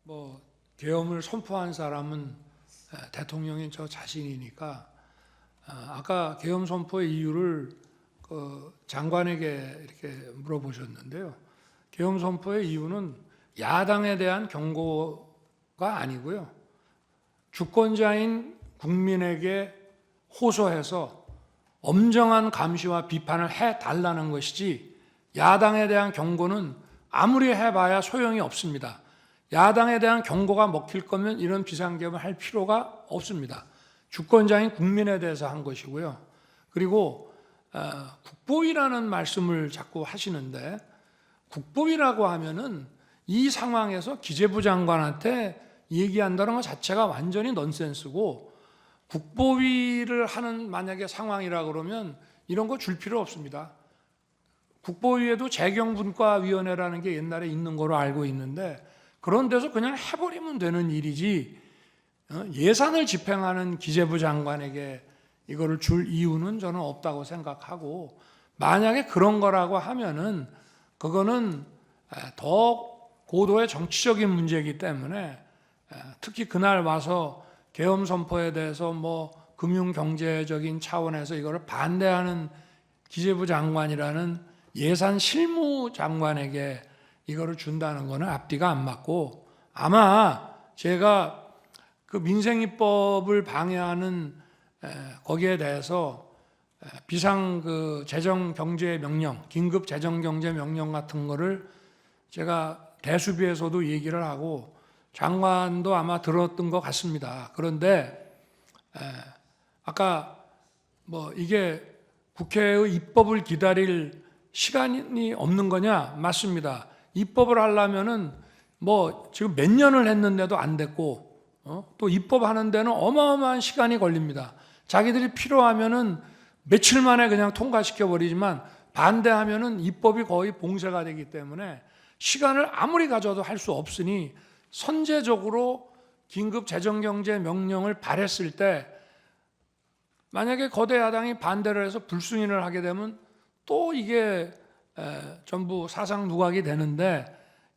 뭐 계엄을 선포한 사람은 대통령인 저 자신이니까 아까 계엄 선포의 이유를 그 장관에게 이렇게 물어보셨는데요. 계엄 선포의 이유는 야당에 대한 경고가 아니고요. 주권자인 국민에게 호소해서 엄정한 감시와 비판을 해달라는 것이지 야당에 대한 경고는 아무리 해봐야 소용이 없습니다. 야당에 대한 경고가 먹힐 거면 이런 비상계엄을 할 필요가 없습니다. 주권자인 국민에 대해서 한 것이고요. 그리고 국보위라는 말씀을 자꾸 하시는데 국보위라고 하면은 이 상황에서 기재부 장관한테 얘기한다는 것 자체가 완전히 넌센스고 국보위를 하는 만약에 상황이라 그러면 이런 거 줄 필요 없습니다. 국보위에도 재경분과위원회라는 게 옛날에 있는 거로 알고 있는데 그런 데서 그냥 해버리면 되는 일이지 예산을 집행하는 기재부 장관에게 이거를 줄 이유는 저는 없다고 생각하고 만약에 그런 거라고 하면은 그거는 더 고도의 정치적인 문제이기 때문에 특히 그날 와서 계엄 선포에 대해서 뭐 금융 경제적인 차원에서 이거를 반대하는 기재부 장관이라는 예산 실무 장관에게 이거를 준다는 것은 앞뒤가 안 맞고 아마 제가 그 민생입법을 방해하는 거기에 대해서 비상 그 재정 경제 명령, 긴급 재정 경제 명령 같은 거를 제가 대수비에서도 얘기를 하고 장관도 아마 들었던 것 같습니다. 그런데 아까 뭐 이게 국회의 입법을 기다릴 시간이 없는 거냐? 맞습니다. 입법을 하려면은 뭐 지금 몇 년을 했는데도 안 됐고 또 입법하는 데는 어마어마한 시간이 걸립니다. 자기들이 필요하면은 며칠 만에 그냥 통과시켜 버리지만 반대하면은 입법이 거의 봉쇄가 되기 때문에 시간을 아무리 가져도 할 수 없으니 선제적으로 긴급 재정경제 명령을 발했을 때 만약에 거대 야당이 반대를 해서 불승인을 하게 되면 또 이게 전부 사상 누각이 되는데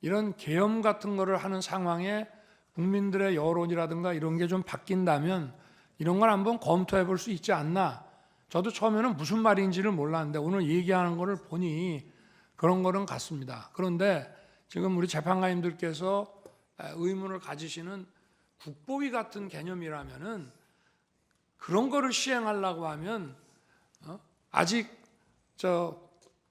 이런 계엄 같은 거를 하는 상황에 국민들의 여론이라든가 이런 게 좀 바뀐다면 이런 걸 한번 검토해 볼 수 있지 않나. 저도 처음에는 무슨 말인지를 몰랐는데 오늘 얘기하는 거를 보니 그런 거는 같습니다. 그런데 지금 우리 재판관님들께서 의문을 가지시는 국보위 같은 개념이라면은 그런 거를 시행하려고 하면 아직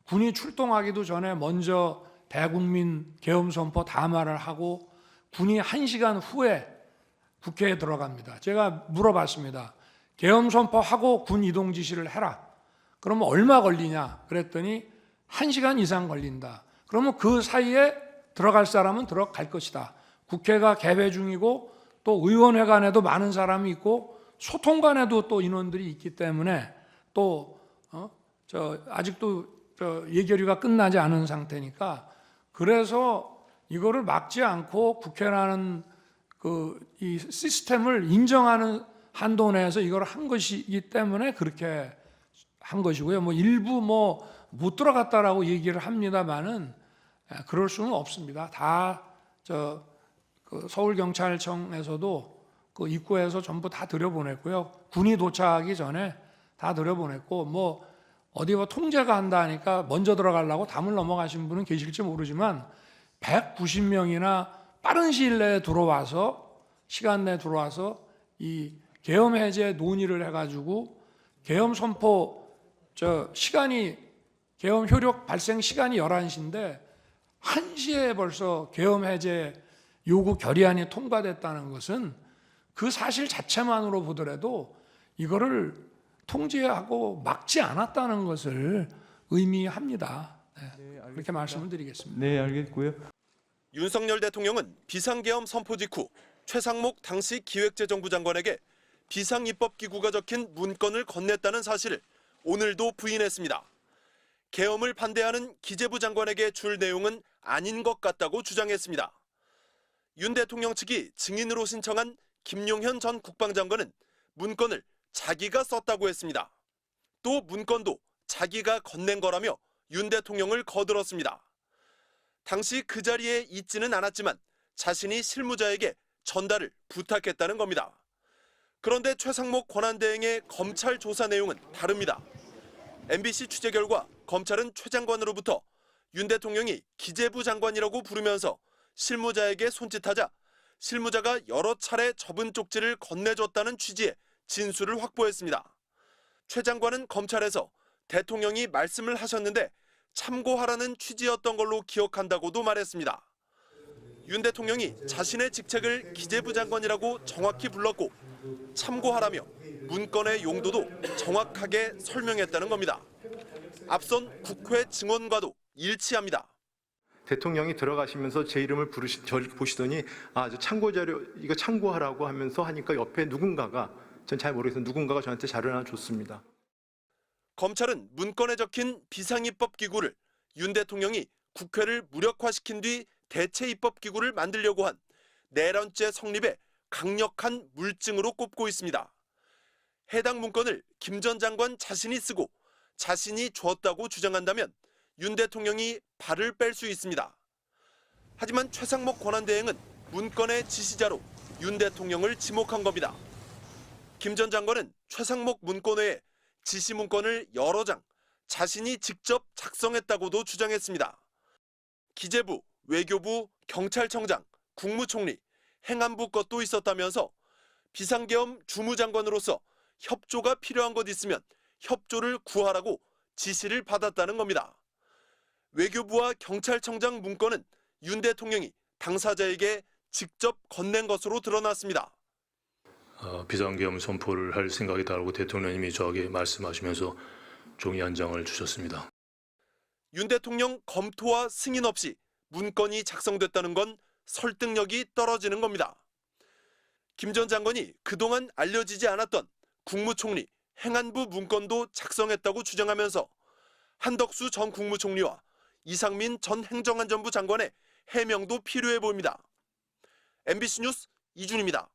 군이 출동하기도 전에 먼저 대국민 계엄 선포 담화를 하고 군이 1시간 후에 국회에 들어갑니다. 제가 물어봤습니다. 계엄 선포하고 군 이동 지시를 해라. 그러면 얼마 걸리냐? 그랬더니 1시간 이상 걸린다. 그러면 그 사이에 들어갈 사람은 들어갈 것이다. 국회가 개회 중이고 또 의원회관에도 많은 사람이 있고 소통관에도 또 인원들이 있기 때문에 또 아직도 예결위가 끝나지 않은 상태니까 그래서 이거를 막지 않고 국회라는 이 시스템을 인정하는 한도 내에서 이걸 한 것이기 때문에 그렇게 한 것이고요. 뭐 일부 못 들어갔다라고 얘기를 합니다만은 그럴 수는 없습니다. 다 서울경찰청에서도 그 입구에서 전부 다 들여보냈고요. 군이 도착하기 전에 다 들여보냈고 뭐 어디 통제가 한다 하니까 먼저 들어가려고 담을 넘어가신 분은 계실지 모르지만 190명이나 빠른 시일 내에 들어와서 시간 내에 들어와서 이 계엄 해제 논의를 해가지고 계엄 선포 시간이 계엄 효력 발생 시간이 11시인데 1시에 벌써 계엄 해제 요구 결의안이 통과됐다는 것은 그 사실 자체만으로 보더라도 이거를 통제하고 막지 않았다는 것을 의미합니다. 네, 그렇게 말씀을 드리겠습니다. 네, 알겠고요. 윤석열 대통령은 비상계엄 선포 직후 최상목 당시 기획재정부 장관에게 비상입법기구가 적힌 문건을 건넸다는 사실을 오늘도 부인했습니다. 계엄을 반대하는 기재부 장관에게 줄 내용은 아닌 것 같다고 주장했습니다. 윤 대통령 측이 증인으로 신청한 김용현 전 국방장관은 문건을 자기가 썼다고 했습니다. 또 문건도 자기가 건넨 거라며 윤 대통령을 거들었습니다. 당시 그 자리에 있지는 않았지만 자신이 실무자에게 전달을 부탁했다는 겁니다. 그런데 최상목 권한대행의 검찰 조사 내용은 다릅니다. MBC 취재 결과 검찰은 최 장관으로부터 윤 대통령이 기재부 장관이라고 부르면서 실무자에게 손짓하자 실무자가 여러 차례 접은 쪽지를 건네줬다는 취지의 진술을 확보했습니다. 최 장관은 검찰에서 대통령이 말씀을 하셨는데 참고하라는 취지였던 걸로 기억한다고도 말했습니다. 윤 대통령이 자신의 직책을 기재부 장관이라고 정확히 불렀고 참고하라며 문건의 용도도 정확하게 설명했다는 겁니다. 앞선 국회 증언과도 일치합니다. 대통령이 들어가시면서 제 이름을 저를 보시더니 저 참고 자료 이거 참고하라고 하면서 하니까 옆에 누군가가 전 잘 모르겠어요. 누군가가 저한테 자료를 하나 줬습니다. 검찰은 문건에 적힌 비상입법기구를 윤 대통령이 국회를 무력화시킨 뒤 대체입법기구를 만들려고 한 내란죄 성립의 강력한 물증으로 꼽고 있습니다. 해당 문건을 김 전 장관 자신이 쓰고 자신이 줬다고 주장한다면 윤 대통령이 발을 뺄 수 있습니다. 하지만 최상목 권한대행은 문건의 지시자로 윤 대통령을 지목한 겁니다. 김 전 장관은 최상목 문건 외에 지시 문건을 여러 장 자신이 직접 작성했다고도 주장했습니다. 기재부, 외교부, 경찰청장, 국무총리, 행안부 것도 있었다면서 비상계엄 주무장관으로서 협조가 필요한 것 있으면 협조를 구하라고 지시를 받았다는 겁니다. 외교부와 경찰청장 문건은 윤 대통령이 당사자에게 직접 건넨 것으로 드러났습니다. 비상계엄 선포를 할 생각이다라고 대통령님이 저에게 말씀하시면서 종이 한 장을 주셨습니다. 윤 대통령 검토와 승인 없이 문건이 작성됐다는 건 설득력이 떨어지는 겁니다. 김 전 장관이 그동안 알려지지 않았던 국무총리, 행안부 문건도 작성했다고 주장하면서 한덕수 전 국무총리와 이상민 전 행정안전부 장관의 해명도 필요해 보입니다. MBC 뉴스 이준입니다.